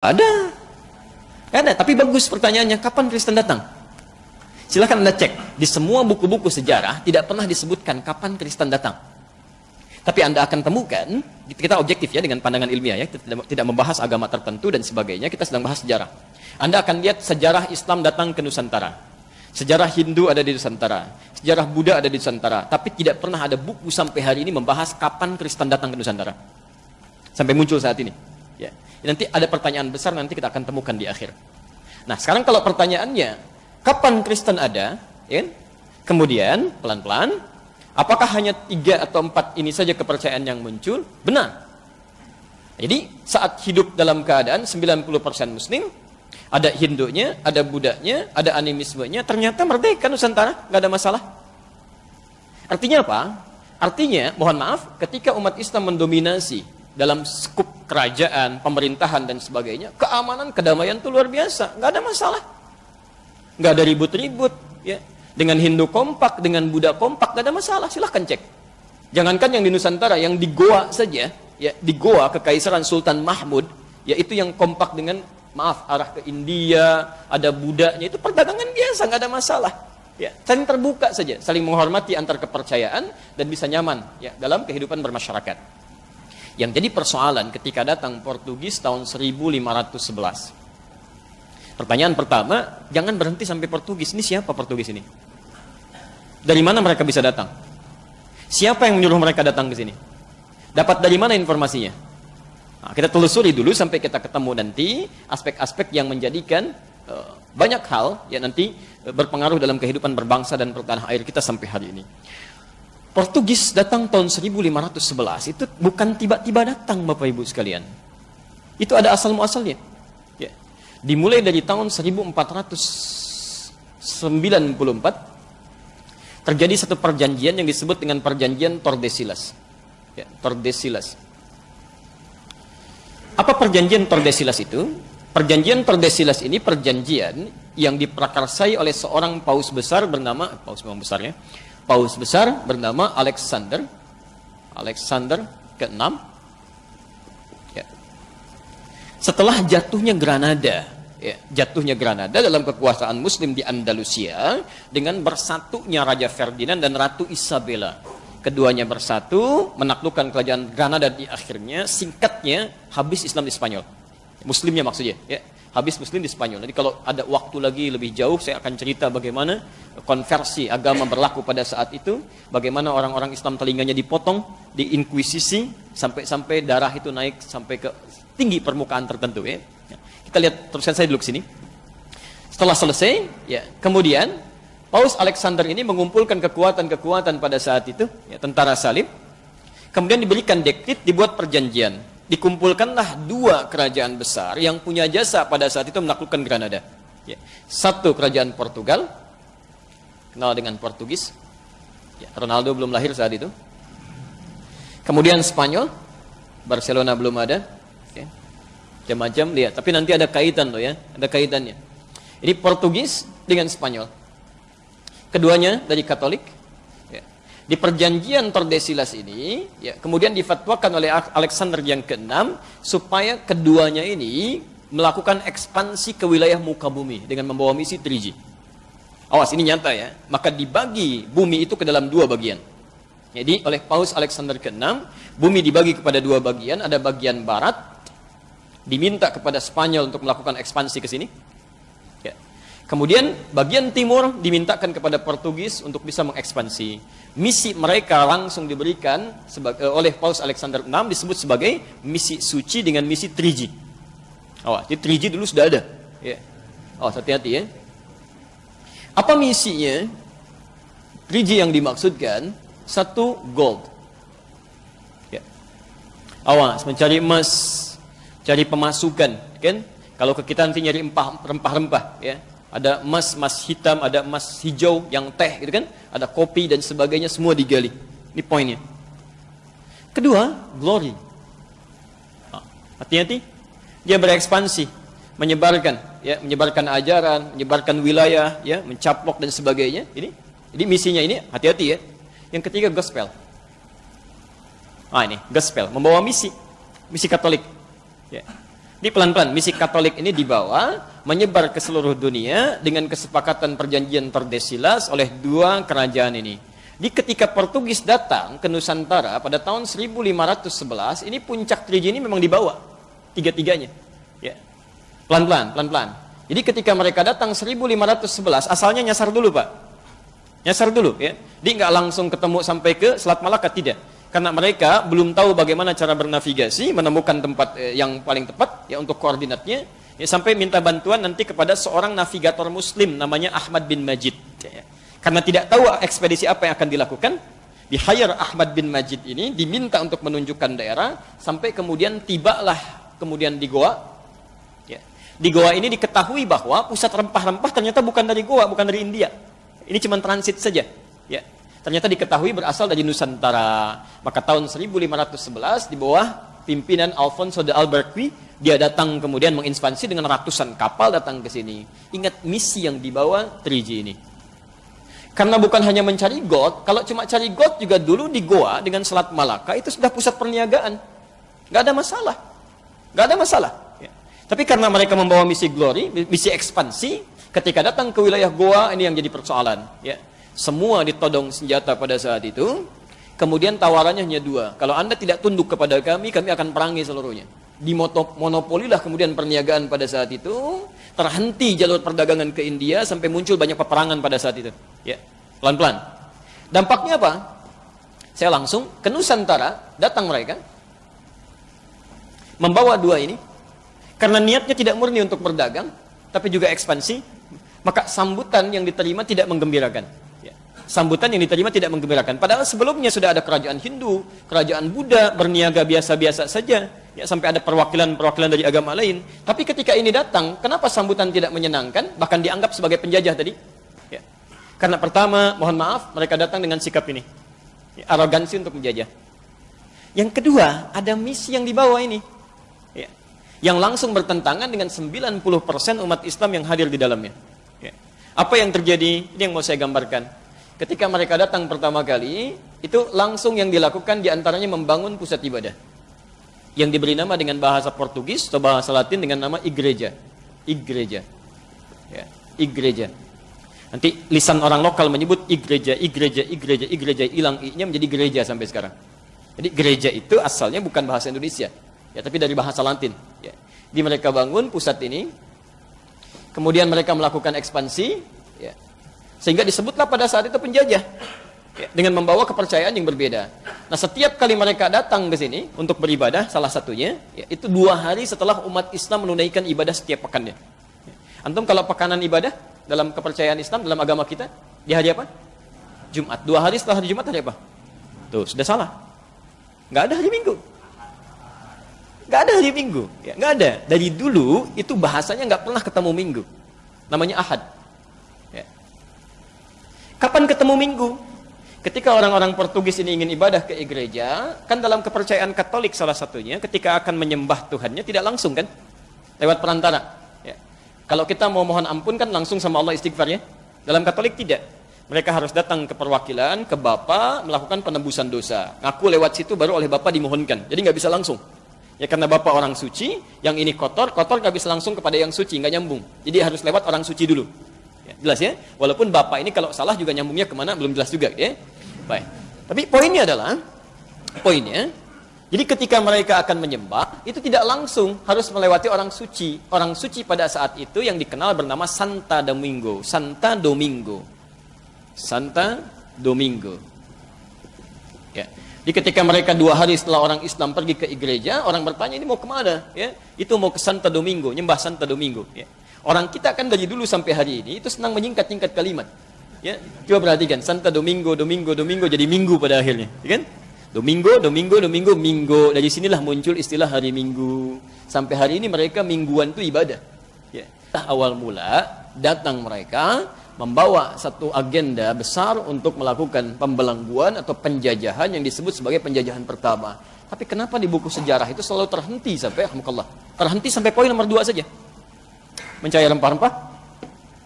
Ada. Ada, tapi bagus pertanyaannya, kapan Kristen datang? Silahkan Anda cek, di semua buku-buku sejarah tidak pernah disebutkan kapan Kristen datang. Tapi Anda akan temukan, kita objektif ya dengan pandangan ilmiah ya, kita tidak membahas agama tertentu dan sebagainya, kita sedang bahas sejarah. Anda akan lihat sejarah Islam datang ke Nusantara. Sejarah Hindu ada di Nusantara, sejarah Buddha ada di Nusantara, tapi tidak pernah ada buku sampai hari ini membahas kapan Kristen datang ke Nusantara. Sampai muncul saat ini. Ya. Nanti ada pertanyaan besar, nanti kita akan temukan di akhir. Nah, sekarang kalau pertanyaannya, kapan Kristen ada? Ya? Kemudian, pelan-pelan, apakah hanya 3 atau 4 ini saja kepercayaan yang muncul? Benar. Jadi, saat hidup dalam keadaan 90% Muslim, ada Hindunya, ada Buddhanya, ada animismenya, ternyata merdeka Nusantara, nggak ada masalah. Artinya apa? Artinya, mohon maaf, ketika umat Islam mendominasi dalam skup kerajaan, pemerintahan dan sebagainya, keamanan, kedamaian itu luar biasa, nggak ada masalah, nggak ada ribut-ribut, ya. Dengan Hindu kompak, dengan Buddha kompak, nggak ada masalah, silahkan cek. Jangankan yang di Nusantara, yang di Goa saja, ya, di Goa Kekaisaran Sultan Mahmud, yaitu yang kompak dengan, maaf, arah ke India, ada Buddhanya, itu perdagangan biasa, nggak ada masalah. Ya, saling terbuka saja, saling menghormati antar kepercayaan dan bisa nyaman ya dalam kehidupan bermasyarakat. Yang jadi persoalan ketika datang Portugis tahun 1511. Pertanyaan pertama, jangan berhenti sampai Portugis. Ini siapa Portugis ini? Dari mana mereka bisa datang? Siapa yang menyuruh mereka datang ke sini? Dapat dari mana informasinya? Nah, kita telusuri dulu sampai kita ketemu nanti aspek-aspek yang menjadikan banyak hal yang nanti berpengaruh dalam kehidupan berbangsa dan bertanah air kita sampai hari ini. Portugis datang tahun 1511 itu bukan tiba-tiba datang Bapak Ibu sekalian. Itu ada asal muasalnya. Ya. Dimulai dari tahun 1494 terjadi satu perjanjian yang disebut dengan perjanjian Tordesillas. Ya, Tordesillas. Apa perjanjian Tordesillas itu? Perjanjian Tordesillas ini perjanjian yang diprakarsai oleh seorang paus besar bernama Paus besar bernama Alexander ke-6. Ya. Setelah jatuhnya Granada, ya, jatuhnya Granada dalam kekuasaan Muslim di Andalusia dengan bersatunya Raja Ferdinand dan Ratu Isabella. Keduanya bersatu menaklukkan kerajaan Granada di akhirnya. Singkatnya, habis Islam di Spanyol. Muslimnya maksudnya, ya. Habis Muslim di Spanyol. Jadi kalau ada waktu lagi lebih jauh, saya akan cerita bagaimana konversi agama berlaku pada saat itu, bagaimana orang-orang Islam telinganya dipotong, diinkuisisi, sampai darah itu naik sampai ke tinggi permukaan tertentu. Ya. Kita lihat teruskan saya dulu ke sini. Setelah selesai, ya, kemudian Paus Alexander ini mengumpulkan kekuatan-kekuatan pada saat itu, ya, tentara salib, kemudian diberikan dekret, dibuat perjanjian. Dikumpulkanlah 2 kerajaan besar yang punya jasa pada saat itu menaklukkan Granada. Ya. Satu kerajaan Portugal, kenal dengan Portugis. Ya, Ronaldo belum lahir saat itu. Kemudian Spanyol, Barcelona belum ada. Ya. Macam-macam lihat, tapi nanti ada kaitan loh ya, ada kaitannya. Ini Portugis dengan Spanyol. Keduanya dari Katolik. Di perjanjian Tordesillas ini, ya, kemudian difatwakan oleh Alexander yang ke-6 supaya keduanya ini melakukan ekspansi ke wilayah muka bumi dengan membawa misi 3G. Awas, ini nyata ya. Maka dibagi bumi itu ke dalam 2 bagian. Jadi oleh Paus Alexander ke-6, bumi dibagi kepada 2 bagian. Ada bagian barat, diminta kepada Spanyol untuk melakukan ekspansi ke sini. Ya. Kemudian bagian timur dimintakan kepada Portugis untuk bisa mengekspansi. Misi mereka langsung diberikan oleh Paus Alexander VI disebut sebagai misi suci dengan misi 3G. Jadi 3G dulu sudah ada. Ya. Hati-hati ya. Apa misinya? 3G yang dimaksudkan, 1, gold. Ya. Awas, mencari emas, cari pemasukan, kan? Kalau ke kita nanti nyari rempah-rempah, ya. Ada emas hitam, ada emas hijau yang teh gitu kan, ada kopi dan sebagainya, semua digali. Ini poinnya. Kedua, glory. Hati-hati, dia berekspansi, menyebarkan ajaran, menyebarkan wilayah, ya, mencaplok dan sebagainya. Ini misinya ini, hati-hati ya. Yang ketiga, gospel. Ini gospel, membawa misi Katolik. Ya. Di pelan-pelan misi Katolik ini dibawa menyebar ke seluruh dunia dengan kesepakatan perjanjian Tordesillas oleh dua kerajaan ini. Di ketika Portugis datang ke Nusantara pada tahun 1511, ini puncak 3G ini memang dibawa tiga-tiganya. Ya. Pelan-pelan, pelan-pelan. Jadi ketika mereka datang 1511, asalnya nyasar dulu, Pak. Nyasar dulu, ya. Dia nggak langsung ketemu sampai ke Selat Malaka, tidak. Karena mereka belum tahu bagaimana cara bernavigasi, menemukan tempat yang paling tepat ya untuk koordinatnya, ya, sampai minta bantuan nanti kepada seorang navigator muslim namanya Ahmad bin Majid. Ya. Karena tidak tahu ekspedisi apa yang akan dilakukan, di hire Ahmad bin Majid ini diminta untuk menunjukkan daerah, sampai kemudian tibalah kemudian di Goa. Ya. Di Goa ini diketahui bahwa pusat rempah-rempah ternyata bukan dari Goa, bukan dari India. Ini cuma transit saja. Ya. Ternyata diketahui berasal dari Nusantara. Maka tahun 1511 di bawah pimpinan Alfonso de Albuquerque, dia datang kemudian menginvasi dengan ratusan kapal datang ke sini. Ingat misi yang dibawa 3G ini. Karena bukan hanya mencari gold, kalau cuma cari gold juga dulu di Goa dengan Selat Malaka itu sudah pusat perniagaan. Nggak ada masalah. Nggak ada masalah. Ya. Tapi karena mereka membawa misi glory, misi ekspansi, ketika datang ke wilayah Goa ini yang jadi persoalan. Ya. Semua ditodong senjata pada saat itu. Kemudian tawarannya hanya dua. Kalau Anda tidak tunduk kepada kami akan perangi seluruhnya. Dimonopolilah kemudian perniagaan pada saat itu. Terhenti jalur perdagangan ke India sampai muncul banyak peperangan pada saat itu. Ya, pelan-pelan. Dampaknya apa? Saya langsung ke Nusantara, datang mereka. Membawa dua ini. Karena niatnya tidak murni untuk berdagang, tapi juga ekspansi. Maka sambutan yang diterima tidak menggembirakan. Sambutan yang diterima tidak menggembirakan. Padahal sebelumnya sudah ada kerajaan Hindu, kerajaan Buddha, berniaga biasa-biasa saja. Ya, sampai ada perwakilan-perwakilan dari agama lain. Tapi ketika ini datang, kenapa sambutan tidak menyenangkan? Bahkan dianggap sebagai penjajah tadi. Ya. Karena pertama, mohon maaf, mereka datang dengan sikap ini. Ya, arogansi untuk menjajah. Yang kedua, ada misi yang dibawa ini. Ya. Yang langsung bertentangan dengan 90% umat Islam yang hadir di dalamnya. Ya. Apa yang terjadi? Ini yang mau saya gambarkan. Ketika mereka datang pertama kali, itu langsung yang dilakukan diantaranya membangun pusat ibadah. Yang diberi nama dengan bahasa Portugis atau bahasa Latin dengan nama igreja. Igreja. Ya, igreja. Nanti lisan orang lokal menyebut igreja, igreja, igreja, igreja. Hilang i-nya menjadi gereja sampai sekarang. Jadi gereja itu asalnya bukan bahasa Indonesia. Ya, tapi dari bahasa Latin. Ya. Di mereka bangun pusat ini. Kemudian mereka melakukan ekspansi. Ya. Sehingga disebutlah pada saat itu penjajah ya, dengan membawa kepercayaan yang berbeda. Nah, setiap kali mereka datang ke sini untuk beribadah, salah satunya ya, itu 2 hari setelah umat Islam menunaikan ibadah setiap pekannya. Ya. Antum kalau pekanan ibadah dalam kepercayaan Islam, dalam agama kita, di hari apa? Jumat. 2 hari setelah hari Jumat hari apa? Tuh, sudah salah. Nggak ada hari Minggu. Nggak ada hari Minggu. Ya, nggak ada. Dari dulu itu bahasanya nggak pernah ketemu Minggu. Namanya Ahad. Kapan ketemu Minggu? Ketika orang-orang Portugis ini ingin ibadah ke gereja, kan dalam kepercayaan Katolik salah satunya, ketika akan menyembah Tuhannya tidak langsung kan? Lewat perantara. Ya. Kalau kita mau mohon ampun kan langsung sama Allah istighfar ya. Dalam Katolik tidak. Mereka harus datang ke perwakilan, ke Bapa, melakukan penebusan dosa. Ngaku lewat situ baru oleh Bapa dimohonkan. Jadi nggak bisa langsung. Ya karena Bapa orang suci, yang ini kotor nggak bisa langsung kepada yang suci, nggak nyambung. Jadi harus lewat orang suci dulu. Jelas ya? Walaupun Bapak ini kalau salah juga nyambungnya kemana belum jelas juga ya. Baik. Tapi poinnya adalah, jadi ketika mereka akan menyembah, itu tidak langsung harus melewati orang suci. Orang suci pada saat itu yang dikenal bernama Santa Domingo. Santa Domingo. Santa Domingo. Ya. Jadi ketika mereka 2 hari setelah orang Islam pergi ke gereja, orang bertanya ini mau kemana? Ya. Itu mau ke Santa Domingo, nyembah Santa Domingo. Ya. Orang kita kan dari dulu sampai hari ini itu senang menyingkat-nyingkat kalimat. Ya, coba perhatikan Santa Domingo, Domingo, Domingo jadi minggu pada akhirnya, ya kan? Domingo, Domingo, Domingo, Minggu. Dari sinilah muncul istilah hari Minggu. Sampai hari ini mereka mingguan itu ibadah. Ya. Awal mula datang mereka membawa satu agenda besar untuk melakukan pembelengguan atau penjajahan yang disebut sebagai penjajahan pertama. Tapi kenapa di buku sejarah itu selalu terhenti sampai poin nomor 2 saja. Mencari rempah-rempah,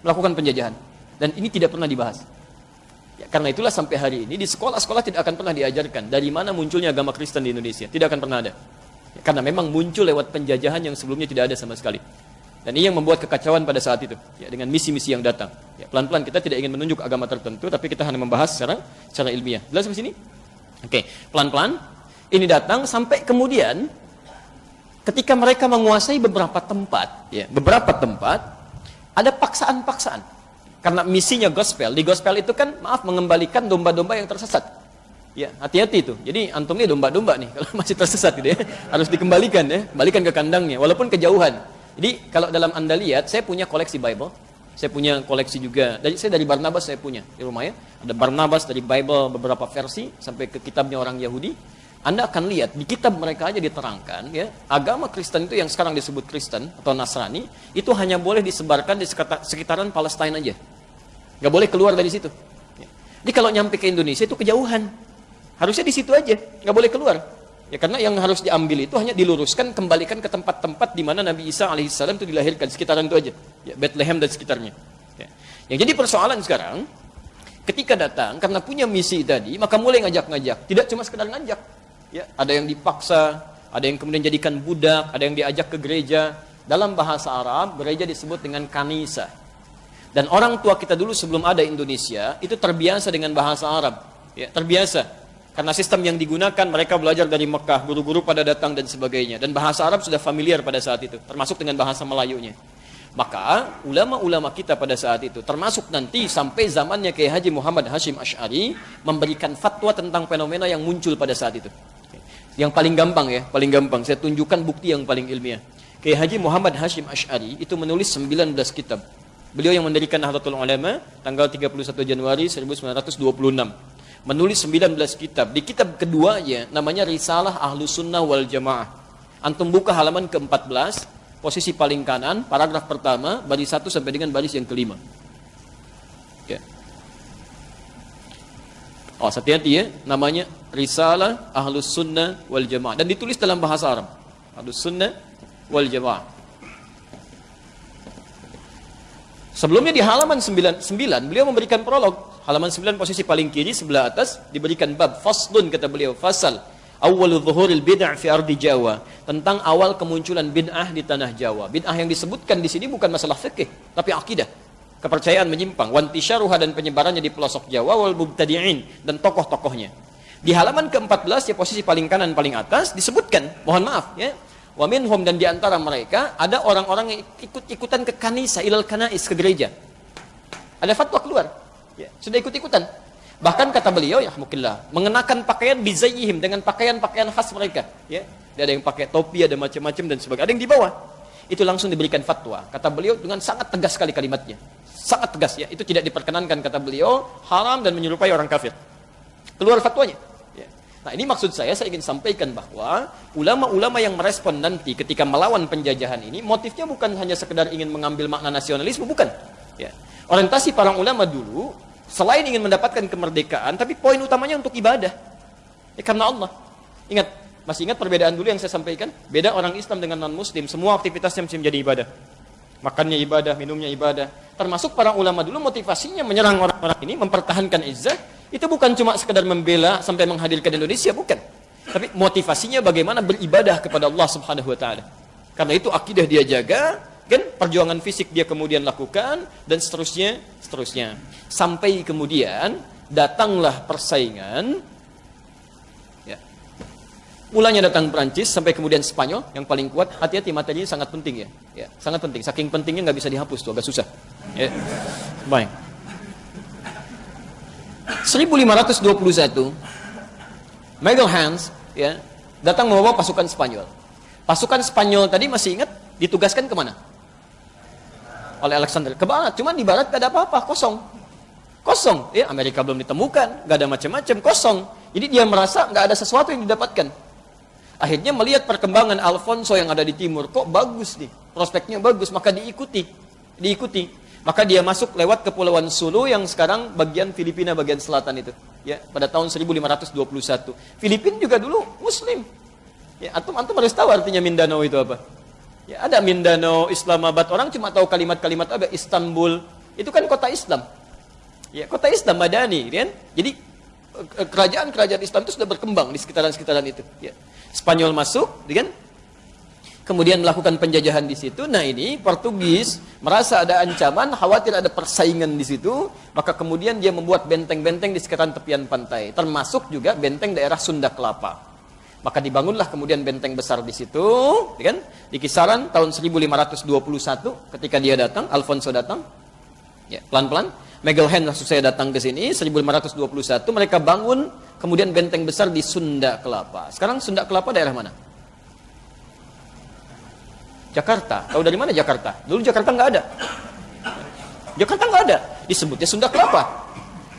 melakukan penjajahan. Dan ini tidak pernah dibahas. Ya, karena itulah sampai hari ini di sekolah-sekolah tidak akan pernah diajarkan dari mana munculnya agama Kristen di Indonesia. Tidak akan pernah ada. Karena memang muncul lewat penjajahan yang sebelumnya tidak ada sama sekali. Dan ini yang membuat kekacauan pada saat itu, ya, dengan misi-misi yang datang. Ya, pelan-pelan kita tidak ingin menunjuk agama tertentu, tapi kita hanya membahas secara ilmiah. Jelas sampai sini? Oke, pelan-pelan ini datang sampai kemudian ketika mereka menguasai beberapa tempat, ya, ada paksaan-paksaan. Karena misinya gospel, di gospel itu kan, maaf, mengembalikan domba-domba yang tersesat. Ya, hati-hati itu. Jadi antum ini domba-domba nih, kalau masih tersesat gitu ya, harus dikembalikan ya, balikan ke kandangnya, walaupun kejauhan. Jadi kalau dalam Anda lihat, saya punya koleksi Bible, saya punya koleksi juga, saya dari Barnabas saya punya di rumah ya, ada Barnabas dari Bible beberapa versi sampai ke kitabnya orang Yahudi. Anda akan lihat di kitab mereka aja diterangkan ya, agama Kristen itu yang sekarang disebut Kristen atau Nasrani itu hanya boleh disebarkan di sekitaran Palestina aja, nggak boleh keluar dari situ. Jadi kalau nyampe ke Indonesia itu kejauhan, harusnya di situ aja, nggak boleh keluar. Ya, karena yang harus diambil itu hanya diluruskan, kembalikan ke tempat-tempat di mana Nabi Isa alaihissalam itu dilahirkan, sekitaran itu aja. Ya, Bethlehem dan sekitarnya. Ya. Yang jadi persoalan sekarang, ketika datang, karena punya misi tadi, maka mulai ngajak-ngajak. Tidak cuma sekedar ngajak. Ya, ada yang dipaksa, ada yang kemudian jadikan budak, ada yang diajak ke gereja. Dalam bahasa Arab, gereja disebut dengan kanisa. Dan orang tua kita dulu sebelum ada Indonesia, itu terbiasa dengan bahasa Arab. Ya, terbiasa. Karena sistem yang digunakan, mereka belajar dari Mekah, guru-guru pada datang dan sebagainya. Dan bahasa Arab sudah familiar pada saat itu, termasuk dengan bahasa Melayunya. Maka, ulama-ulama kita pada saat itu, termasuk nanti sampai zamannya Kiai Haji Muhammad Hashim Asy'ari, memberikan fatwa tentang fenomena yang muncul pada saat itu. Yang paling gampang ya, paling gampang, saya tunjukkan bukti yang paling ilmiah. Kiai Haji Muhammad Hashim Asy'ari itu menulis 19 kitab. Beliau yang mendirikan Nahdlatul Ulama, tanggal 31 Januari 1926. Menulis 19 kitab. Di kitab keduanya namanya Risalah Ahlus Sunnah wal Jamaah. Antum buka halaman ke-14, posisi paling kanan, paragraf pertama, baris 1 sampai dengan baris yang kelima. Ya. Oh, hati-hati ya, namanya Risalah Ahlus Sunnah wal Jamaah. Dan ditulis dalam bahasa Arab. Ahlus Sunnah wal Jamaah. Sebelumnya di halaman 99, beliau memberikan prolog. Halaman 9 posisi paling kiri sebelah atas diberikan bab faslun, kata beliau, fasal awwalu dhuhuril bid'ah fi ardi Jawa, tentang awal kemunculan bid'ah di tanah Jawa. Bid'ah yang disebutkan di sini bukan masalah fikih, tapi akidah, kepercayaan menyimpang, wantisyaruha, dan penyebarannya di pelosok Jawa, wal mubtadi'in, dan tokoh-tokohnya. Di halaman ke-14 ya, posisi paling kanan paling atas disebutkan, mohon maaf ya, wa minhum, dan di antara mereka ada orang-orang yang ikut-ikutan ke kanisa, ilal kanais, ke gereja. Ada fatwa keluar. Ya, sudah ikut-ikutan. Bahkan kata beliau, ya mungkinlah, mengenakan pakaian bizayyihim, dengan pakaian-pakaian khas mereka. Ya, ada yang pakai topi, ada macam-macam dan sebagainya. Ada yang di bawah. Itu langsung diberikan fatwa. Kata beliau dengan sangat tegas sekali kalimatnya. Sangat tegas ya. Itu tidak diperkenankan, kata beliau, haram dan menyerupai orang kafir. Keluar fatwanya. Ya. Nah, ini maksud saya ingin sampaikan bahwa ulama-ulama yang merespon nanti ketika melawan penjajahan ini, motifnya bukan hanya sekedar ingin mengambil makna nasionalisme, bukan. Ya. Orientasi para ulama dulu selain ingin mendapatkan kemerdekaan, tapi poin utamanya untuk ibadah. Ya, karena Allah. Ingat, masih ingat perbedaan dulu yang saya sampaikan? Beda orang Islam dengan non-Muslim, semua aktivitasnya mesti menjadi ibadah. Makannya ibadah, minumnya ibadah. Termasuk para ulama dulu motivasinya menyerang orang-orang ini, mempertahankan izzah, itu bukan cuma sekedar membela sampai menghadirkan Indonesia, bukan. Tapi motivasinya bagaimana beribadah kepada Allah Subhanahu wa taala. Karena itu akidah dia jaga, kan, perjuangan fisik dia kemudian lakukan, dan seterusnya. Sampai kemudian datanglah persaingan. Ya. Mulanya datang Perancis, sampai kemudian Spanyol yang paling kuat. Hati-hati, materinya sangat penting ya. Ya, sangat penting. Saking pentingnya nggak bisa dihapus tuh, agak susah. Ya. Baik. 1521, Miguel Hans ya, datang membawa pasukan Spanyol. Pasukan Spanyol tadi masih ingat ditugaskan kemana? Oleh Alexander ke barat, cuman di barat gak ada apa-apa, kosong, ya, Amerika belum ditemukan, gak ada macam-macam, kosong. Jadi dia merasa gak ada sesuatu yang didapatkan. Akhirnya melihat perkembangan Alfonso yang ada di timur, kok bagus nih, prospeknya bagus, maka diikuti. Maka dia masuk lewat Kepulauan Sulu yang sekarang bagian Filipina bagian selatan itu, ya, pada tahun 1521. Filipina juga dulu Muslim. Ya, antum harus tahu artinya Mindanao itu apa. Ya, ada Mindanao, Islamabad, orang cuma tahu kalimat-kalimat apa, Istanbul, itu kan kota Islam. Ya, kota Islam Madani, kan? Jadi kerajaan-kerajaan Islam itu sudah berkembang di sekitaran-sekitaran itu. Ya. Spanyol masuk, kan? kemudian melakukan penjajahan di situ. Nah ini Portugis merasa ada ancaman, khawatir ada persaingan di situ, maka kemudian dia membuat benteng-benteng di sekitaran tepian pantai, termasuk juga benteng daerah Sunda Kelapa. Maka dibangunlah kemudian benteng besar di situ, kan? Di kisaran tahun 1521 ketika dia datang, Alfonso datang. Ya, pelan-pelan. Magellan langsung saya datang ke sini 1521, mereka bangun kemudian benteng besar di Sunda Kelapa. Sekarang Sunda Kelapa daerah mana? Jakarta. Tahu dari mana Jakarta? Dulu Jakarta nggak ada. Jakarta nggak ada. Disebutnya Sunda Kelapa.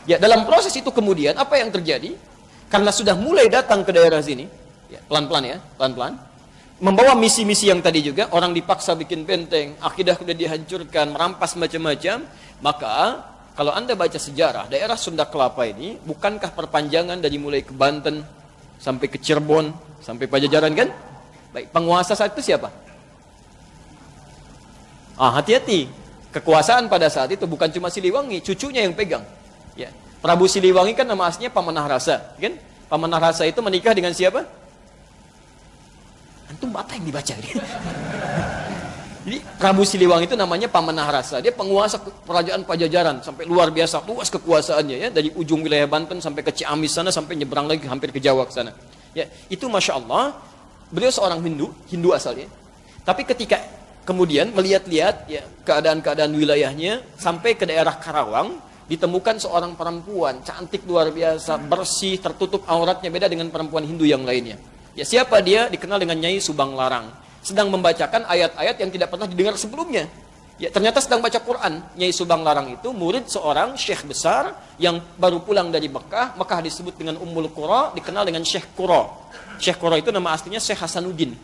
Ya, dalam proses itu kemudian apa yang terjadi? Karena sudah mulai datang ke daerah sini, ya, pelan-pelan ya, pelan-pelan. Membawa misi-misi yang tadi juga, orang dipaksa bikin benteng, akidah sudah dihancurkan, merampas macam-macam. Maka kalau Anda baca sejarah, daerah Sunda Kelapa ini bukankah perpanjangan dari mulai ke Banten sampai ke Cirebon, sampai Pajajaran kan? Baik, penguasa saat itu siapa? Hati-hati. Kekuasaan pada saat itu bukan cuma Siliwangi, cucunya yang pegang. Ya. Prabu Siliwangi kan nama aslinya Pamanah Rasa, kan? Pamanah Rasa itu menikah dengan siapa? Antum apa yang dibaca ini? Jadi Prabu Siliwangi itu namanya Pamanah Rasa. Dia penguasa kerajaan Pajajaran sampai luar biasa, luas kekuasaannya ya, dari ujung wilayah Banten sampai ke Ciamis sana, sampai nyebrang lagi hampir ke Jawa ke sana. Ya, itu Masya Allah, beliau seorang Hindu asalnya. Tapi ketika kemudian melihat-lihat ya keadaan-keadaan wilayahnya sampai ke daerah Karawang, ditemukan seorang perempuan cantik luar biasa, bersih, tertutup auratnya, beda dengan perempuan Hindu yang lainnya. Ya, siapa dia? Dikenal dengan Nyai Subang Larang. Sedang membacakan ayat-ayat yang tidak pernah didengar sebelumnya. Ya, ternyata sedang baca Quran. Nyai Subang Larang itu murid seorang syekh besar yang baru pulang dari Mekah. Mekah disebut dengan Ummul Qura, dikenal dengan Syekh Qura. Syekh Qura itu nama aslinya Syekh Hasanuddin.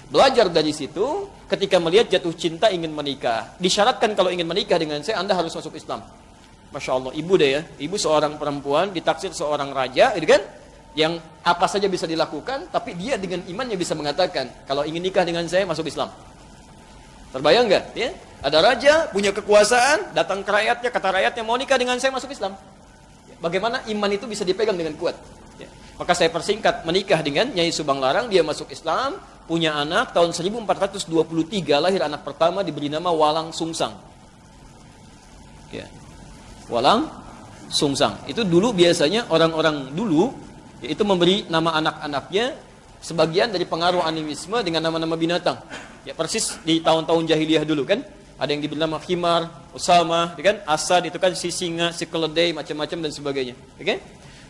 Belajar dari situ, ketika melihat jatuh cinta ingin menikah. Disyaratkan kalau ingin menikah dengan saya, Anda harus masuk Islam. Masya Allah, ibu deh ya. Ibu seorang perempuan, ditaksir seorang raja, gitu kan? Yang apa saja bisa dilakukan, tapi dia dengan imannya bisa mengatakan, kalau ingin nikah dengan saya, masuk Islam. Terbayang nggak? Ya? Ada raja, punya kekuasaan, datang ke rakyatnya, kata rakyatnya, mau nikah dengan saya, masuk Islam. Bagaimana iman itu bisa dipegang dengan kuat? Ya. Maka saya persingkat, menikah dengan Nyai Subang Larang, dia masuk Islam, punya anak, tahun 1423, lahir anak pertama, diberi nama Walang Sungsang. Ya. Walang Sungsang. Itu dulu biasanya orang-orang dulu, yaitu memberi nama anak-anaknya sebagian dari pengaruh animisme dengan nama-nama binatang. Ya, persis di tahun-tahun jahiliyah dulu kan. Ada yang diberi nama Khimar, Usama, kan? Asad itu kan si singa, si keledai, macam-macam dan sebagainya. Oke?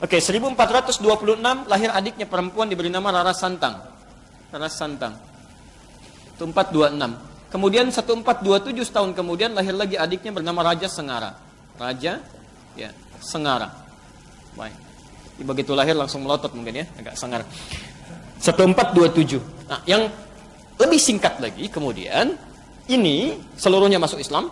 Oke, 1426 lahir adiknya perempuan diberi nama Rara Santang. Rara Santang. Itu 426. Kemudian 1427 tahun kemudian lahir lagi adiknya bernama Raja Sengara. Raja ya, Sengara. Baik. Begitu lahir langsung melotot mungkin ya, agak sangar. 1427. Nah, yang lebih singkat lagi kemudian ini seluruhnya masuk Islam.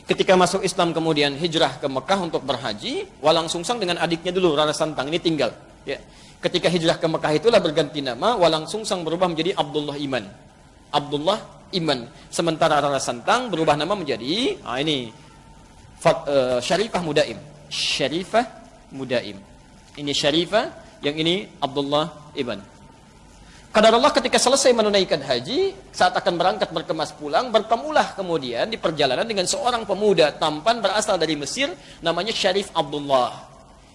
Ketika masuk Islam kemudian hijrah ke Mekah untuk berhaji, Walang Sungsang dengan adiknya dulu Rara Santang ini tinggal. Ya. Ketika hijrah ke Mekah itulah berganti nama, Walang Sungsang berubah menjadi Abdullah Iman. Abdullah Iman. Sementara Rara Santang berubah nama menjadi Syarifah Mudaim. Syarifah Mudaim. Ini Syarifah, yang ini Abdullah Ibn. Qadarullah ketika selesai menunaikan haji, saat akan berangkat berkemas pulang, bertemulah kemudian di perjalanan dengan seorang pemuda tampan berasal dari Mesir, namanya Syarif Abdullah.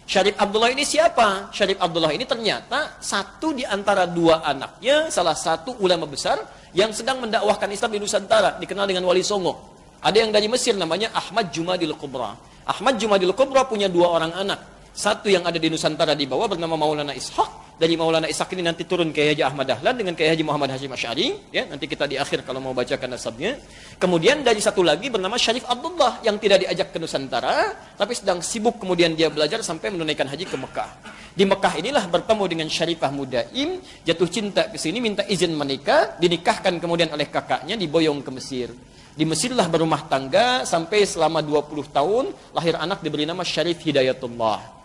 Syarif Abdullah ini siapa? Syarif Abdullah ini ternyata satu di antara dua anaknya, salah satu ulama besar yang sedang mendakwahkan Islam di Nusantara, dikenal dengan Wali Songo. Ada yang dari Mesir namanya Ahmad Jumadil Kubra. Ahmad Jumadil Kubra punya dua orang anak. Satu yang ada di Nusantara di bawah bernama Maulana Ishaq. Dari Maulana Ishaq ini nanti turun Kiai Haji Ahmad Dahlan dengan Kiai Haji Muhammad Hashim Asy'ari. Ya, nanti kita di akhir kalau mau bacakan nasabnya. Kemudian dari satu lagi bernama Syarif Abdullah yang tidak diajak ke Nusantara, tapi sedang sibuk kemudian dia belajar sampai menunaikan haji ke Mekah. Di Mekah inilah bertemu dengan Syarifah Mudaim, jatuh cinta ke sini, minta izin menikah, dinikahkan kemudian oleh kakaknya, diboyong ke Mesir. Di Mesirlah berumah tangga sampai selama 20 tahun, lahir anak diberi nama Syarif Hidayatullah.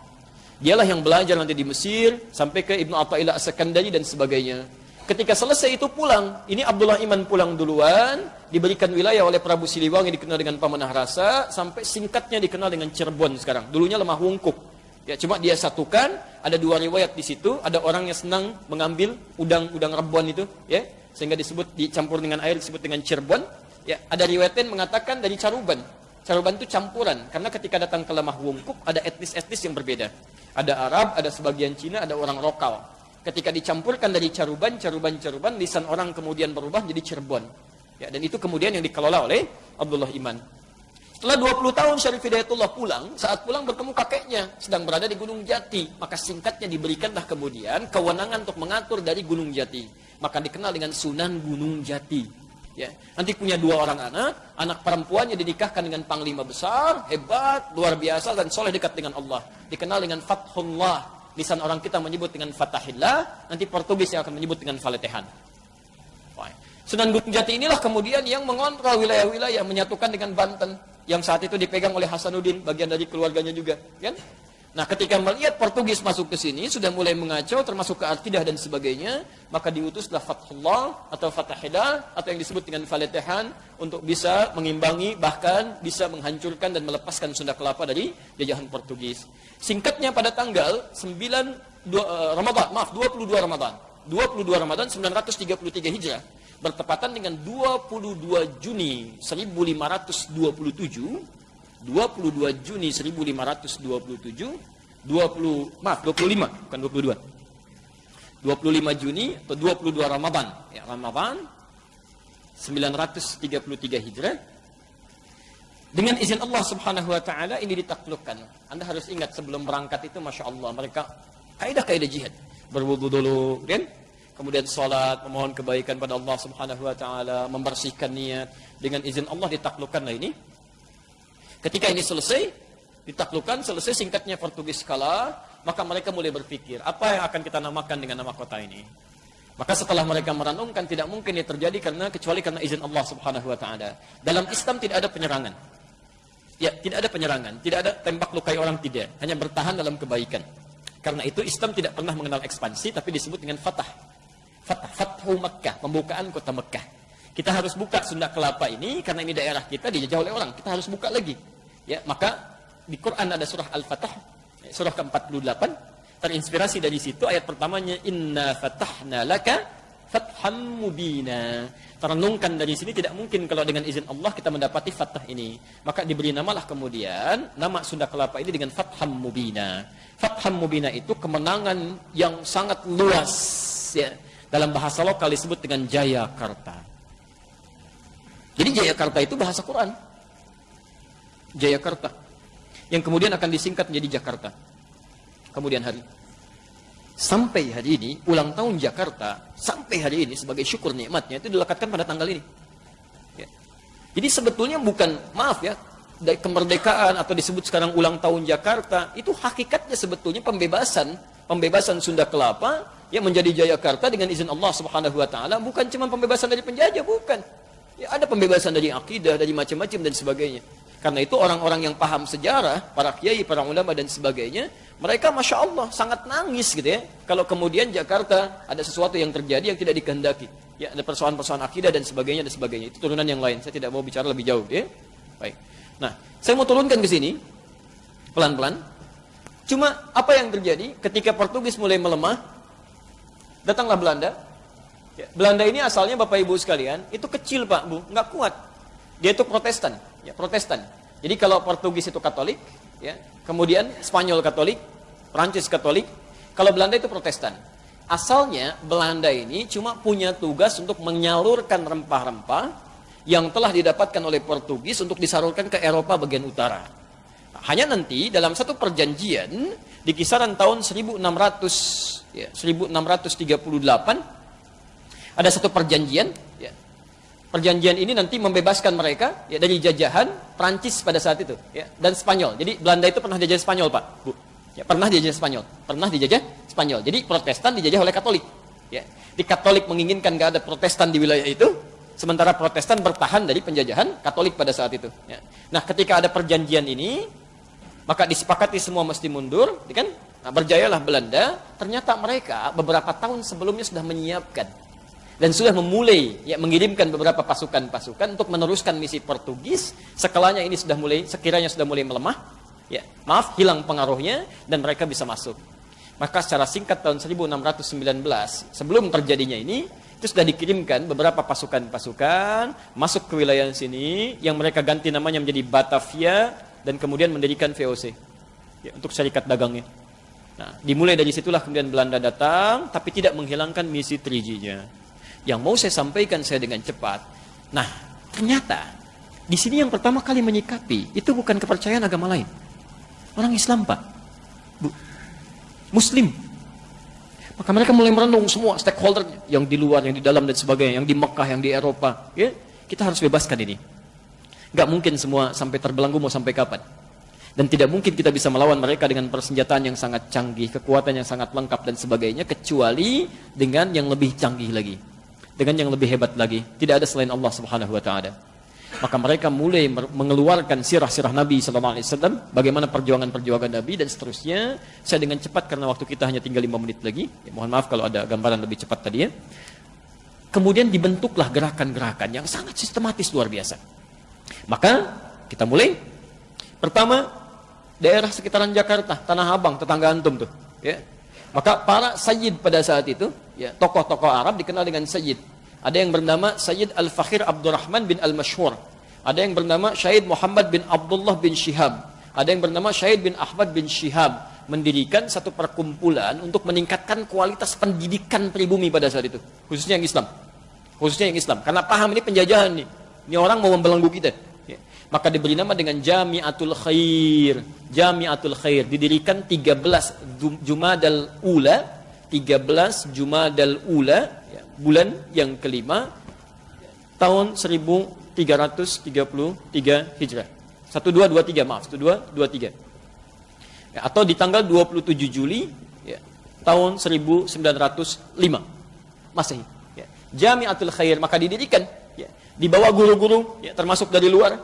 Dialah yang belajar nanti di Mesir sampai ke Ibnu Athaillah As-Sakandari dan sebagainya. Ketika selesai itu pulang, ini Abdullah Iman pulang duluan, diberikan wilayah oleh Prabu Siliwangi dikenal dengan Pamanah Rasa, sampai singkatnya dikenal dengan Cirebon sekarang. Dulunya Lemah Wungkuk. Ya, cuma dia satukan, ada dua riwayat di situ, ada orang yang senang mengambil udang-udang rebon itu, ya. sehingga disebut dicampur dengan air disebut dengan Cirebon. Ya, ada riwayat lain mengatakan dari Caruban. Caruban itu campuran, karena ketika datang ke Lemah Wungkuk ada etnis-etnis yang berbeda. Ada Arab, ada sebagian Cina, ada orang lokal. Ketika dicampurkan dari Caruban, lisan orang kemudian berubah jadi Cirebon. Ya, dan itu kemudian yang dikelola oleh Abdullah Iman. Setelah 20 tahun Syarif Hidayatullah pulang, saat pulang bertemu kakeknya, sedang berada di Gunung Jati. Maka singkatnya diberikanlah kemudian kewenangan untuk mengatur dari Gunung Jati. Maka dikenal dengan Sunan Gunung Jati. Ya. Nanti punya 2 orang anak perempuannya dinikahkan dengan panglima besar, hebat, luar biasa, dan soleh dekat dengan Allah. Dikenal dengan Fathullah. Lisan orang kita menyebut dengan Fatahillah, nanti Portugis yang akan menyebut dengan Faletehan. Sunan Gunung Jati inilah kemudian yang mengontrol wilayah-wilayah, menyatukan dengan Banten, yang saat itu dipegang oleh Hasanuddin, bagian dari keluarganya juga, kan? Nah, ketika melihat Portugis masuk ke sini, sudah mulai mengacau, termasuk ke akidah dan sebagainya, maka diutuslah Fathullah atau Fatahillah atau yang disebut dengan Faletehan untuk bisa mengimbangi, bahkan bisa menghancurkan dan melepaskan Sunda Kelapa dari jajahan Portugis. Singkatnya pada tanggal 22 Ramadan 933 Hijrah, bertepatan dengan 22 Juni 1527, 25 Juni atau 22 Ramadan. Ya, Ramadan 933 Hijrah. Dengan izin Allah Subhanahu wa taala ini ditaklukkan. Anda harus ingat sebelum berangkat itu Masya Allah mereka kaidah-kaidah jihad. Berwudu dulu, kan? Kemudian sholat, memohon kebaikan pada Allah Subhanahu wa taala, membersihkan niat. Dengan izin Allah ditaklukkanlah ini. Ketika ini selesai, ditaklukkan, selesai singkatnya Portugis kalah, maka mereka mulai berpikir, apa yang akan kita namakan dengan nama kota ini? Maka setelah mereka merenungkan, tidak mungkin ini terjadi kecuali karena izin Allah Subhanahu wa taala. Dalam Islam tidak ada penyerangan. Ya, tidak ada penyerangan, tidak ada tembak lukai orang, tidak. Hanya bertahan dalam kebaikan. Karena itu Islam tidak pernah mengenal ekspansi, tapi disebut dengan Fathu Makkah, pembukaan kota Mekah. Kita harus buka Sunda Kelapa ini, karena ini daerah kita dijajah oleh orang. Kita harus buka lagi. Ya, maka di Quran ada surah Al-Fatah, surah ke-48, terinspirasi dari situ ayat pertamanya Inna fatahna laka fatham mubina. Terenungkan dari sini tidak mungkin kalau dengan izin Allah kita mendapati fathah ini. Maka diberi namalah kemudian nama Sunda Kelapa ini dengan Fatham Mubina. Fatham Mubina itu kemenangan yang sangat luas, ya. Dalam bahasa lokal disebut dengan Jayakarta. Jadi Jayakarta itu bahasa Quran. Jayakarta. Yang kemudian akan disingkat menjadi Jakarta. Kemudian hari. Sampai hari ini, ulang tahun Jakarta, sampai hari ini sebagai syukur nikmatnya itu dilekatkan pada tanggal ini. Ya. Jadi sebetulnya bukan, maaf ya, dari kemerdekaan atau disebut sekarang ulang tahun Jakarta, itu hakikatnya sebetulnya pembebasan Sunda Kelapa yang menjadi Jayakarta dengan izin Allah Subhanahu wa taala, bukan cuma pembebasan dari penjajah, bukan. Ya, ada pembebasan dari akidah, dari macam-macam dan sebagainya. Karena itu orang-orang yang paham sejarah, para kiai, para ulama dan sebagainya, mereka Masya Allah sangat nangis gitu ya. Kalau kemudian Jakarta ada sesuatu yang terjadi yang tidak dikehendaki. Ya, ada persoalan-persoalan akidah dan sebagainya. Itu turunan yang lain. Saya tidak mau bicara lebih jauh ya. Baik. Nah, saya mau turunkan ke sini pelan-pelan. Cuma apa yang terjadi ketika Portugis mulai melemah, datanglah Belanda. Ya, Belanda ini asalnya Bapak Ibu sekalian, itu kecil Pak Bu, nggak kuat. Dia itu Protestan, ya, Protestan. Jadi kalau Portugis itu Katolik, ya, kemudian Spanyol Katolik, Prancis Katolik, kalau Belanda itu Protestan. Asalnya Belanda ini cuma punya tugas untuk menyalurkan rempah-rempah yang telah didapatkan oleh Portugis untuk disalurkan ke Eropa bagian utara. Hanya nanti dalam satu perjanjian di kisaran tahun 1638 ada satu perjanjian, ya. Perjanjian ini nanti membebaskan mereka ya, dari jajahan Prancis pada saat itu, ya, dan Spanyol. Jadi Belanda itu pernah dijajah Spanyol, Pak, Bu. Ya, pernah dijajah Spanyol. Jadi Protestan dijajah oleh Katolik. Ya. Di Katolik menginginkan nggak ada Protestan di wilayah itu, sementara Protestan bertahan dari penjajahan Katolik pada saat itu. Ya. Nah, ketika ada perjanjian ini, maka disepakati semua mesti mundur, kan? Nah, berjayalah Belanda. Ternyata mereka beberapa tahun sebelumnya sudah menyiapkan dan sudah memulai ya, mengirimkan beberapa pasukan-pasukan untuk meneruskan misi Portugis. Sekiranya sudah mulai melemah, ya, maaf, hilang pengaruhnya dan mereka bisa masuk. Maka secara singkat tahun 1619 sebelum terjadinya ini, Itu sudah dikirimkan beberapa pasukan-pasukan masuk ke wilayah sini yang mereka ganti namanya menjadi Batavia dan kemudian mendirikan VOC ya, untuk syarikat dagangnya. Nah, dimulai dari situlah kemudian Belanda datang, tapi tidak menghilangkan misi 3G-nya. Yang mau saya sampaikan saya dengan cepat. Nah, ternyata di sini yang pertama kali menyikapi itu bukan kepercayaan agama lain. Orang Islam, Pak. Muslim. Maka mereka mulai merenung semua stakeholdernya, yang di luar, yang di dalam dan sebagainya, yang di Mekah, yang di Eropa. Ya, kita harus bebaskan ini. Nggak mungkin semua sampai terbelenggu mau sampai kapan. Dan tidak mungkin kita bisa melawan mereka dengan persenjataan yang sangat canggih, kekuatan yang sangat lengkap dan sebagainya, kecuali dengan yang lebih canggih lagi. Dengan yang lebih hebat lagi. Tidak ada selain Allah Subhanahu wa Ta'ala. Maka mereka mulai mengeluarkan sirah-sirah Nabi SAW, bagaimana perjuangan-perjuangan Nabi dan seterusnya. Saya dengan cepat karena waktu kita hanya tinggal 5 menit lagi. Ya, mohon maaf kalau ada gambaran lebih cepat tadi ya. Kemudian dibentuklah gerakan-gerakan yang sangat sistematis luar biasa. Maka kita mulai. Pertama, daerah sekitaran Jakarta, Tanah Abang, tetangga antum tuh. Ya. Maka para sayyid pada saat itu, ya, tokoh-tokoh Arab dikenal dengan sayyid. Ada yang bernama Sayyid Al-Fakhir Abdurrahman bin Al-Mashhur. Ada yang bernama Syahid Muhammad bin Abdullah bin Shihab. Ada yang bernama Syahid bin Ahmad bin Shihab. Mendirikan satu perkumpulan untuk meningkatkan kualitas pendidikan pribumi pada saat itu. Khususnya yang Islam. Khususnya yang Islam. Karena paham ini penjajahan nih. Ini orang mau membelenggu kita. Ya. Maka diberi nama dengan Jami'atul Khair. Jami'atul Khair. Didirikan 13 Jumadal Ula. 13 Jumadal Ula. Bulan yang kelima tahun 1333 Hijrah. 1223 maaf, 1223. Ya, atau di tanggal 27 Juli ya, tahun 1905 Masehi. Ya. Jami'atul Khair maka didirikan ya, di bawah guru-guru ya, termasuk dari luar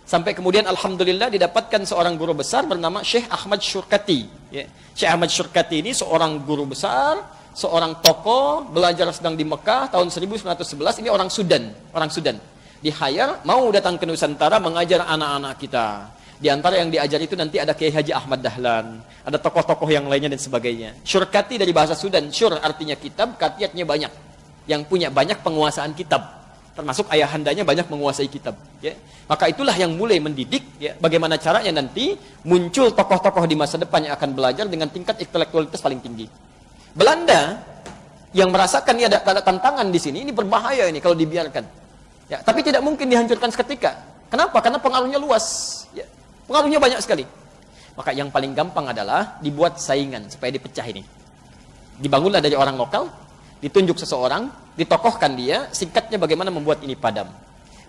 sampai kemudian alhamdulillah didapatkan seorang guru besar bernama Syekh Ahmad Syurkati. Ya. Syekh Ahmad Syurkati ini seorang guru besar, seorang tokoh belajar sedang di Mekah tahun 1911. Ini orang Sudan, di-hire mau datang ke Nusantara mengajar anak-anak kita. Di antara yang diajar itu nanti ada Kiai Haji Ahmad Dahlan, ada tokoh-tokoh yang lainnya dan sebagainya. Syurkati dari bahasa Sudan, syur artinya kitab, katiatnya banyak. Yang punya banyak penguasaan kitab, termasuk ayahandanya banyak menguasai kitab. Ya. Maka itulah yang mulai mendidik ya, bagaimana caranya nanti muncul tokoh-tokoh di masa depan yang akan belajar dengan tingkat intelektualitas paling tinggi. Belanda yang merasakan ini ada tantangan di sini, ini berbahaya ini kalau dibiarkan. Ya, tapi tidak mungkin dihancurkan seketika. Kenapa? Karena pengaruhnya luas. Ya, pengaruhnya banyak sekali. Maka yang paling gampang adalah dibuat saingan supaya dipecah ini. Dibangunlah dari orang lokal, ditunjuk seseorang, ditokohkan dia, singkatnya bagaimana membuat ini padam.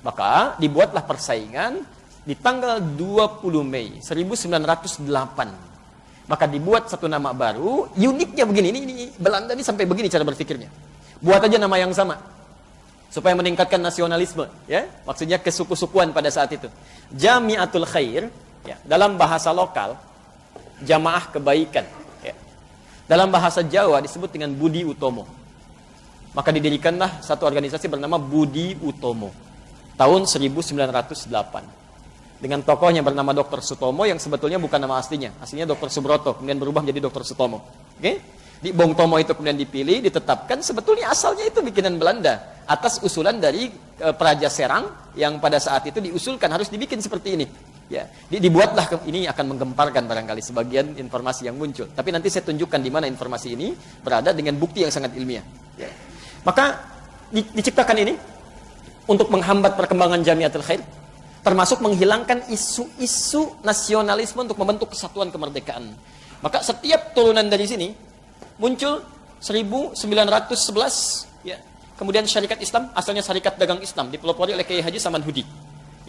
Maka dibuatlah persaingan di tanggal 20 Mei 1908. Maka dibuat satu nama baru, uniknya begini, ini Belanda ini sampai begini cara berpikirnya. Buat aja nama yang sama, supaya meningkatkan nasionalisme, ya, maksudnya kesuku-sukuan pada saat itu. Jami'atul Khair, ya, dalam bahasa lokal, jamaah kebaikan. Ya. Dalam bahasa Jawa disebut dengan Budi Utomo. Maka didirikanlah satu organisasi bernama Budi Utomo, tahun 1908. Dengan tokohnya bernama Dr. Sutomo yang sebetulnya bukan nama aslinya. Aslinya Dr. Subroto, kemudian berubah menjadi Dr. Sutomo. Oke? Di Bong Tomo itu kemudian dipilih, ditetapkan. Sebetulnya asalnya itu bikinan Belanda. Atas usulan dari Praja Serang yang pada saat itu diusulkan harus dibikin seperti ini. Ya, dibuatlah, ini akan menggemparkan barangkali sebagian informasi yang muncul. Tapi nanti saya tunjukkan di mana informasi ini berada dengan bukti yang sangat ilmiah. Ya. Maka diciptakan ini untuk menghambat perkembangan Jami'atul Khair. Termasuk menghilangkan isu-isu nasionalisme untuk membentuk kesatuan kemerdekaan. Maka setiap turunan dari sini muncul 1911 ya. Kemudian syarikat Islam, asalnya Syarikat Dagang Islam, dipelopori oleh Kiai Haji Samanhudi.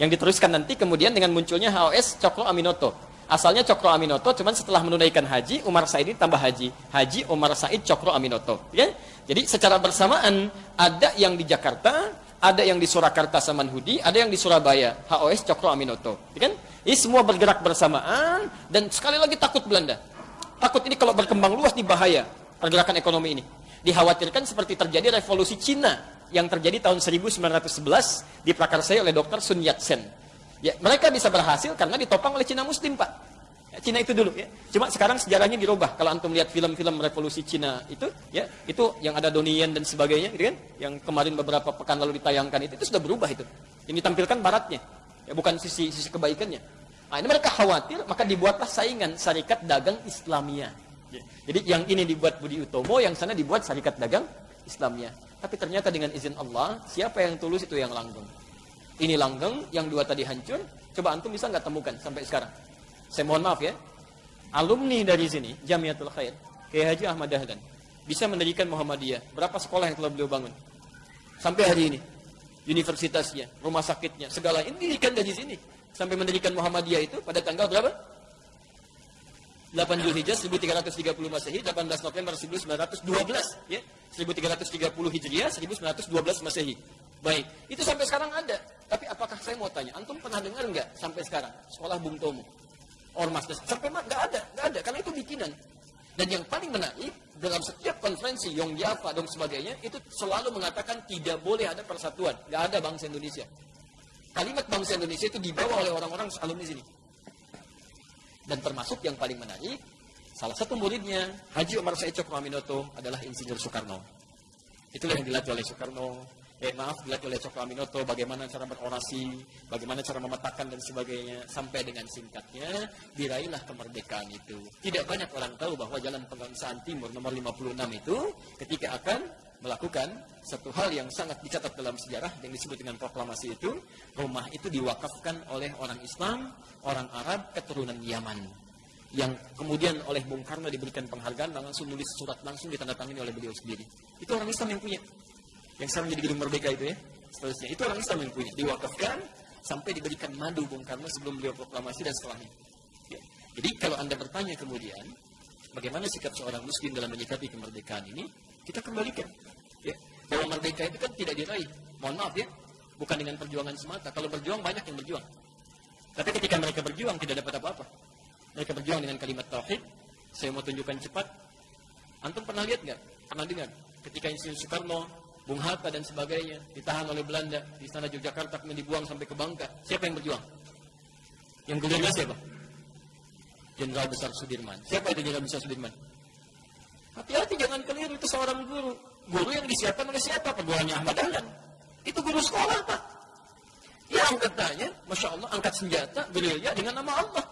Yang diteruskan nanti kemudian dengan munculnya HOS Cokro Aminoto. Asalnya Cokro Aminoto, cuman setelah menunaikan haji, Umar Said tambah haji. Haji Umar Said Cokro Aminoto. Ya? Jadi secara bersamaan ada yang di Jakarta, ada yang di Surakarta Samanhudi, ada yang di Surabaya, HOS Cokro Aminoto. Ya kan? Ini semua bergerak bersamaan dan sekali lagi takut Belanda. Takut ini kalau berkembang luas nih bahaya pergerakan ekonomi ini. Dikhawatirkan seperti terjadi revolusi Cina yang terjadi tahun 1911 diprakarsai oleh Dr. Sun Yat-sen. Ya, mereka bisa berhasil karena ditopang oleh Cina Muslim, Pak. Ya, Cina itu dulu ya. Cuma sekarang sejarahnya dirubah. Kalau antum lihat film-film revolusi Cina itu, ya, itu yang ada Donnie Yen dan sebagainya, gitu kan? Yang kemarin beberapa pekan lalu ditayangkan itu sudah berubah itu. Yang ditampilkan baratnya, ya bukan sisi kebaikannya. Nah, ini mereka khawatir, maka dibuatlah saingan Syarikat Dagang Islamiyah. Ya. Jadi yang ini dibuat Budi Utomo, yang sana dibuat Syarikat Dagang Islamiyah. Tapi ternyata dengan izin Allah, siapa yang tulus itu yang langgeng. Ini langgeng, yang dua tadi hancur. Coba antum bisa nggak temukan sampai sekarang? Saya mohon maaf ya, alumni dari sini, Jamiatul Khair, Kiai Haji Ahmad Dahlan, bisa mendirikan Muhammadiyah. Berapa sekolah yang telah beliau bangun? Sampai hari ini. Universitasnya, rumah sakitnya, segala ini didirikan dari sini. Sampai mendirikan Muhammadiyah itu pada tanggal berapa? 8 Zulhijjah 1330 Masehi, 18 November 1912, ya. 1330 Hijriah, 1912 Masehi. Baik, itu sampai sekarang ada. Tapi apakah saya mau tanya, antum pernah dengar nggak sampai sekarang sekolah Bung Tomo? Ormas sampai nggak ada, karena itu bikinan. Dan yang paling menarik dalam setiap konferensi Yong Java dan sebagainya itu selalu mengatakan tidak boleh ada persatuan, nggak ada bangsa Indonesia. Kalimat bangsa Indonesia itu dibawa oleh orang-orang alumni sini. Dan termasuk yang paling menarik, salah satu muridnya Haji Omar Said Cokroaminoto adalah Insinyur Soekarno. Itulah yang dilatih oleh Soekarno. Dilatih oleh Cokroaminoto bagaimana cara berorasi, bagaimana cara memetakan dan sebagainya, sampai dengan singkatnya diraihlah kemerdekaan itu. Tidak banyak orang tahu bahwa Jalan Pegangsaan Timur nomor 56 itu ketika akan melakukan satu hal yang sangat dicatat dalam sejarah yang disebut dengan proklamasi itu, rumah itu diwakafkan oleh orang Islam, orang Arab, keturunan Yaman. Yang kemudian oleh Bung Karno diberikan penghargaan, langsung nulis surat langsung ditandatangani oleh beliau sendiri. Itu orang Islam yang punya. Yang sekarang jadi gedung Merdeka itu ya, seterusnya. Itu orang Islam yang punya. Diwakafkan sampai diberikan madu Bung Karno sebelum beliau proklamasi dan setelahnya. Ya. Jadi kalau Anda bertanya kemudian, bagaimana sikap seorang Muslim dalam menyikapi kemerdekaan ini, kita kembalikan. Ya. Bahwa merdeka itu kan tidak diraih. Mohon maaf ya, bukan dengan perjuangan semata. Kalau berjuang banyak yang berjuang. Tapi ketika mereka berjuang tidak dapat apa-apa. Mereka berjuang dengan kalimat tauhid. Saya mau tunjukkan cepat. Antum pernah lihat nggak? Pernah dengar? Ketika Insinyur Soekarno, Bung Hatta dan sebagainya ditahan oleh Belanda di sana Yogyakarta, kemudian dibuang sampai ke Bangka. Siapa yang berjuang? Yang gerilya siapa? Jenderal Besar Sudirman. Siapa itu Jenderal Besar Sudirman? Hati-hati jangan keliru, itu seorang guru. Guru yang disiapkan oleh siapa? Perguruannya Ahmad Dahlan. Itu guru sekolah Pak. Ya angkatannya, Masya Allah, angkat senjata, gerilya dengan nama Allah.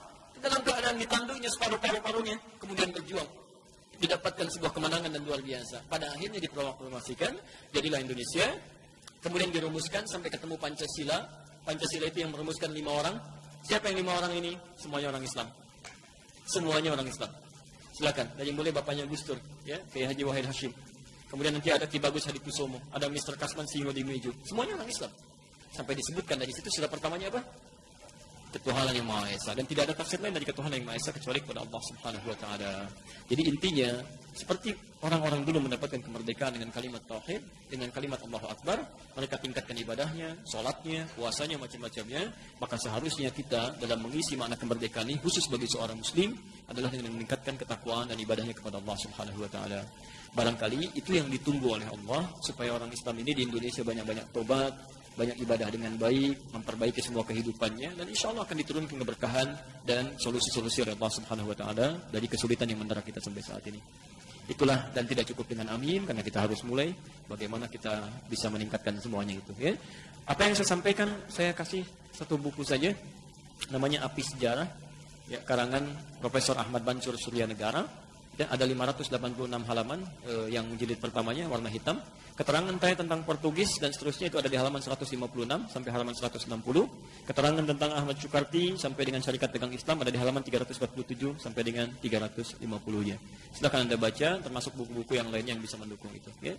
Dalam keadaan ditanduknya separuh paru-parunya, kemudian berjuang. Didapatkan sebuah kemenangan dan luar biasa. Pada akhirnya diproklamasikan, jadilah Indonesia. Kemudian dirumuskan sampai ketemu Pancasila. Pancasila itu yang merumuskan 5 orang. Siapa yang 5 orang ini? Semuanya orang Islam. Semuanya orang Islam. Silakan. Dari mulai bapaknya Gus Dur, ya, Kiai Haji Wahid Hashim. Kemudian nanti ada Ki Bagus Hadikusumo, ada Mr. Kasman Singodimiju. Semuanya orang Islam. Sampai disebutkan dari situ sila pertamanya apa? Ketuhanan yang Maha Esa, dan tidak ada tafsir lain dari ketuhanan yang Maha Esa kecuali kepada Allah Subhanahu wa taala. Jadi intinya seperti orang-orang dulu mendapatkan kemerdekaan dengan kalimat tauhid, dengan kalimat Allahu Akbar, mereka tingkatkan ibadahnya, salatnya, puasanya, macam-macamnya, maka seharusnya kita dalam mengisi makna kemerdekaan ini khusus bagi seorang muslim adalah dengan meningkatkan ketakwaan dan ibadahnya kepada Allah Subhanahu wa taala. Barangkali itu yang ditunggu oleh Allah supaya orang Islam ini di Indonesia banyak-banyak tobat, banyak ibadah dengan baik, memperbaiki semua kehidupannya, dan insya Allah akan diturunkan keberkahan dan solusi-solusi oleh Allah Subhanahu wa taala dari kesulitan yang mendera kita sampai saat ini. Itulah, dan tidak cukup dengan amin, karena kita harus mulai bagaimana kita bisa meningkatkan semuanya itu, ya. Apa yang saya sampaikan, saya kasih satu buku saja, namanya Api Sejarah, ya, karangan Profesor Ahmad Bansur Suryanegara. Dan ada 586 halaman, yang jilid pertamanya warna hitam. Keterangan saya tentang Portugis dan seterusnya itu ada di halaman 156 sampai halaman 160. Keterangan tentang Ahmad Sukarti sampai dengan Syarikat Dagang Islam ada di halaman 347 sampai dengan 350-nya. Silakan Anda baca, termasuk buku-buku yang lainnya yang bisa mendukung itu. Ya.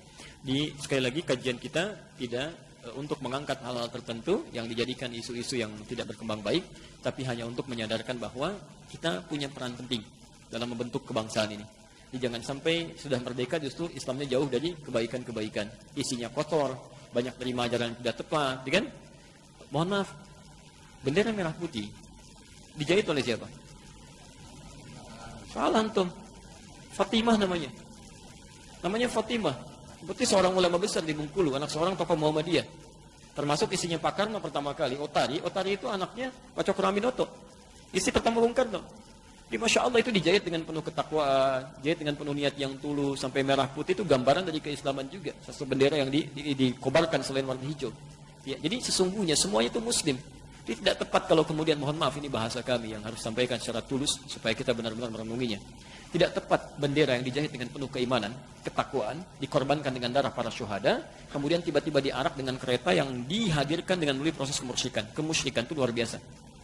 Sekali lagi kajian kita tidak untuk mengangkat hal-hal tertentu yang dijadikan isu-isu yang tidak berkembang baik, tapi hanya untuk menyadarkan bahwa kita punya peran penting dalam membentuk kebangsaan ini. Jadi jangan sampai sudah merdeka justru Islamnya jauh dari kebaikan-kebaikan. Isinya kotor, banyak terima ajaran yang tidak tepat, kan? Mohon maaf, bendera merah putih dijahit oleh siapa? Salah antum. Fatimah namanya. Namanya Fatimah. Berarti seorang ulama besar di Bengkulu, anak seorang tokoh Muhammadiyah. Termasuk isinya Pak Karno pertama kali, Otari. Otari itu anaknya Pak Cokroaminoto. Isi pertama Bung Karno. Di Masya Allah itu dijahit dengan penuh ketakwaan, jahit dengan penuh niat yang tulus, sampai merah putih itu gambaran dari keislaman juga. Satu bendera yang dikobarkan selain warna hijau. Ya, jadi sesungguhnya semuanya itu muslim. Jadi tidak tepat kalau kemudian, mohon maaf ini bahasa kami yang harus sampaikan secara tulus supaya kita benar-benar merenunginya. Tidak tepat bendera yang dijahit dengan penuh keimanan, ketakwaan, dikorbankan dengan darah para syuhada, kemudian tiba-tiba diarak dengan kereta yang dihadirkan dengan melalui proses kemusyrikan. Kemusyrikan itu luar biasa.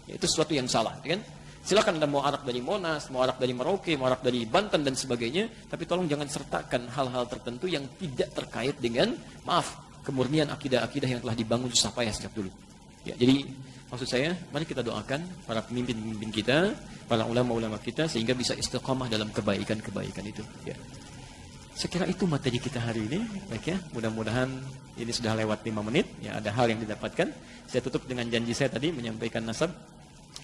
Ya, itu sesuatu yang salah, kan? Silakan Anda mau arak dari Monas, mau arak dari Merauke, mau arak dari Banten dan sebagainya, tapi tolong jangan sertakan hal-hal tertentu yang tidak terkait dengan, maaf, kemurnian akidah-akidah yang telah dibangun susah payah sejak dulu. Ya, jadi maksud saya, mari kita doakan para pemimpin-pemimpin kita, para ulama-ulama kita, sehingga bisa istiqamah dalam kebaikan-kebaikan itu. Ya. Sekira itu materi kita hari ini, baik ya. Mudah-mudahan ini sudah lewat 5 menit, ya ada hal yang didapatkan. Saya tutup dengan janji saya tadi menyampaikan nasab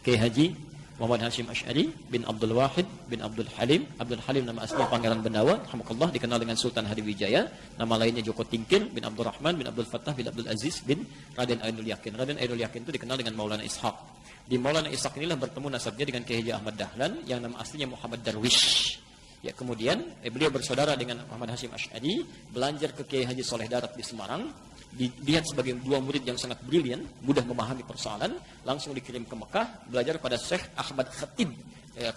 Kiai Haji Muhammad Hashim Asy'ari bin Abdul Wahid bin Abdul Halim. Abdul Halim nama aslinya Pangeran Bendawa, rahmatullah, dikenal dengan Sultan Hariwijaya. Nama lainnya Joko Tingkir bin Abdul Rahman bin Abdul Fattah bin Abdul Aziz bin Raden Ainul Yakin. Raden Ainul Yakin itu dikenal dengan Maulana Ishaq. Di Maulana Ishaq inilah bertemu nasabnya dengan Kiai Haji Ahmad Dahlan yang nama aslinya Muhammad Darwish. Ya, kemudian beliau bersaudara dengan Muhammad Hashim Asy'ari, belajar ke Kiai Haji Soleh Darat di Semarang. Dilihat sebagai dua murid yang sangat brilian, mudah memahami persoalan, langsung dikirim ke Mekah, belajar pada Syekh Ahmad Khatib.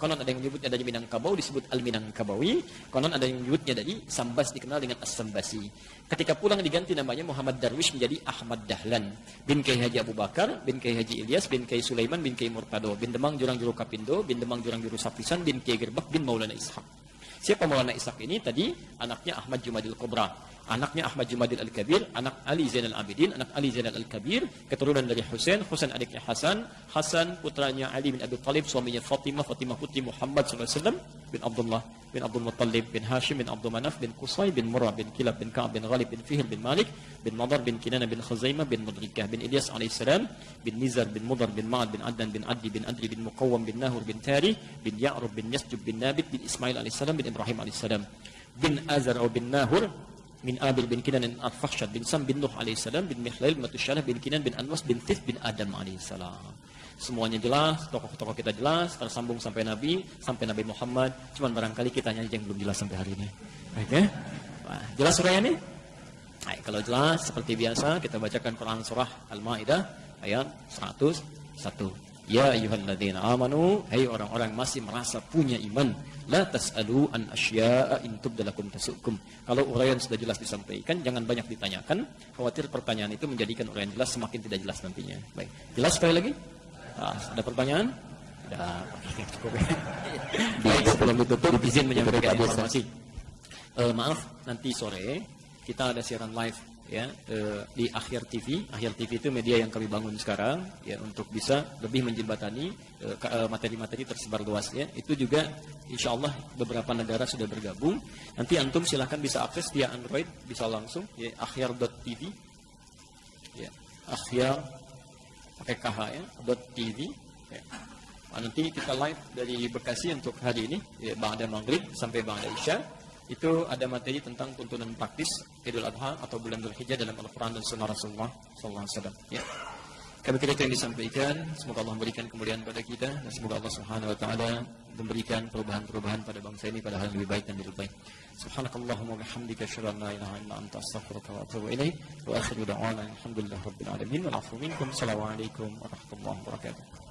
Konon ada yang menyebutnya dari Minangkabau, disebut Al-Minangkabawi. Konon ada yang menyebutnya dari Sambas, dikenal dengan As-Sambasi. Ketika pulang diganti namanya Muhammad Darwish menjadi Ahmad Dahlan. Bin Kiai Haji Abu Bakar, bin Kiai Haji Ilyas, bin Kiai Sulaiman, bin Kiai Murtado, bin Demang Jurang Juru Kapindo, bin Demang Jurang Juru Sapisan, bin Kiai Gerbak, bin Maulana Ishaq. Siapa Maulana Ishaq ini? Tadi anaknya Ahmad Jumadil Kubra, anaknya Ahmad Jumadil Al-Kabir, anak Ali Zainal Abidin, anak Ali Zainal Al-Kabir, keturunan dari Husain, Husain adiknya Hasan, Hasan putranya Ali bin Abi Thalib, suaminya Fatimah, Fatimah putri Muhammad SAW, bin Abdullah, bin Abdul Muttalib, bin Hashim, bin Abdul Manaf, bin Qusay, bin Murrah, bin Kilab, bin Ka'ab, bin Ghalib, bin Fihr, bin Malik, bin Nadar, bin Kinana, bin Khuzaimah, bin Mudrikah, bin Ilyas alaihissalam, bin Nizar, bin Mudar, bin Ma'ad, bin Adnan, bin Addi, bin Adri, bin Muqawwam, bin Nahur, bin Tari, bin Ya'rub, bin Yasjub, bin Nabit, bin Ismail alaihissalam, bin Ibrahim alaihissalam, bin Azar atau bin Nahur, bin Abil bin Kinan bin Al-Fakhshad, bin Sam bin Nuh alaihissalam, bin Mihlail bin Matusyalah, bin Kinan bin Anwas, bin Thith bin Adam alaihissalam. Semuanya jelas, tokoh-tokoh kita jelas, tersambung sampai Nabi Muhammad. Cuman barangkali kita yang belum jelas sampai hari ini. Baik ya? Nah, jelas surah ini? Nah, kalau jelas seperti biasa kita bacakan Quran surah Al-Maidah ayat 101. Ya ayyuhalladzina amanu, hai orang-orang masih merasa punya iman, la tas'alu an asya'a in tubdalakum tasukum. Kalau uraian sudah jelas disampaikan, jangan banyak ditanyakan, khawatir pertanyaan itu menjadikan uraian jelas semakin tidak jelas nantinya. Baik, jelas sekali lagi? Nah, ada pertanyaan? Ada. Cukup ya. Baik, sebelum ditutup izin menyampaikan informasi. Maaf, nanti sore kita ada siaran live ya di Akhir TV. Akhir TV itu media yang kami bangun sekarang ya untuk bisa lebih menjembatani materi-materi tersebar luas ya. Itu juga insya Allah beberapa negara sudah bergabung. Nanti antum silahkan bisa akses via Android, bisa langsung ya akhir.tv ya, akhir pakai KH ya .tv ya. Nah, nanti kita live dari Bekasi untuk hari ini ya, ba'da maghrib sampai ba'da isya. Itu ada materi tentang tuntunan praktis Idul Adha atau bulan Dzulhijjah dalam Al-Quran dan Sunnah Rasulullah SAW. Ya. Kami kira itu yang disampaikan. Semoga Allah memberikan kemuliaan pada kita dan semoga Allah Subhanahu Wa Taala memberikan perubahan-perubahan pada bangsa ini pada hal yang lebih baik dan lebih baik. Subhanakallahumma bihamdika asyhadu an la ilaha illa anta astaghfiruka wa atubu ilaik. Wa akhiru da'wana alhamdulillahirabbil alamin. Wal 'afwu minkum. Assalamualaikum warahmatullahi wabarakatuh.